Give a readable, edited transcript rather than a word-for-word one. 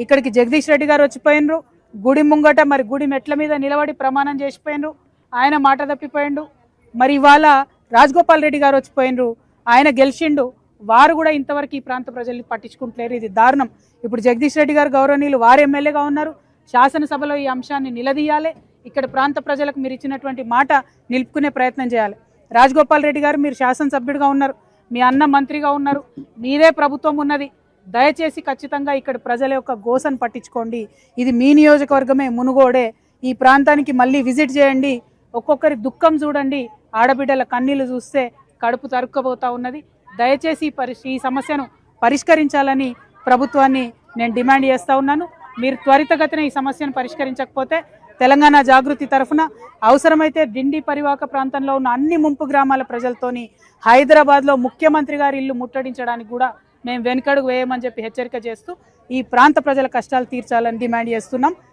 ఇక్కడికి జగదీష్ రెడ్డి గారు వచ్చిపోయినరు, గుడి ముంగట మరి గుడి మెట్ల మీద నిలబడి ప్రమాణం చేసిపోయినరు, ఆయన మాట తప్పిపోయిండు. మరి ఇవాళ రాజగోపాల్ రెడ్డి గారు వచ్చిపోయినరు, ఆయన గెలిచిండు, వారు కూడా ఇంతవరకు ఈ ప్రాంత ప్రజల్ని పట్టించుకుంటలేరు. ఇది దారుణం. ఇప్పుడు జగదీష్ రెడ్డి గారు గౌరవనీయులు వారు ఎమ్మెల్యేగా ఉన్నారు, శాసనసభలో ఈ అంశాన్ని నిలదీయాలి. ఇక్కడ ప్రాంత ప్రజలకు మీరు ఇచ్చినటువంటి మాట నిలుపుకునే ప్రయత్నం చేయాలి. రాజగోపాల్ రెడ్డి గారు మీరు శాసనసభ్యుడిగా ఉన్నారు, మీ అన్న మంత్రిగా ఉన్నారు, మీరే ప్రభుత్వం ఉన్నది, దయచేసి ఖచ్చితంగా ఇక్కడ ప్రజల యొక్క గోసను పట్టించుకోండి. ఇది మీ నియోజకవర్గమే, మునుగోడే. ఈ ప్రాంతానికి మళ్ళీ విజిట్ చేయండి, ఒక్కొక్కరి దుఃఖం చూడండి, ఆడబిడ్డల కన్నీళ్లు చూస్తే కడుపు తరుక్కుపోతా ఉన్నది. దయచేసి ఈ సమస్యను పరిష్కరించాలని ప్రభుత్వాన్ని నేను డిమాండ్ చేస్తూ ఉన్నాను. మీరు త్వరితగతిన ఈ సమస్యను పరిష్కరించకపోతే తెలంగాణ జాగృతి తరఫున అవసరమైతే డిండి పరివాహక ప్రాంతంలో ఉన్న అన్ని ముంపు గ్రామాల ప్రజలతోని హైదరాబాద్లో ముఖ్యమంత్రి గారి ఇల్లు ముట్టడించడానికి కూడా మేము వెనుకడుగు వేయమని చెప్పి హెచ్చరిక చేస్తూ ఈ ప్రాంత ప్రజల కష్టాలు తీర్చాలని డిమాండ్ చేస్తున్నాం.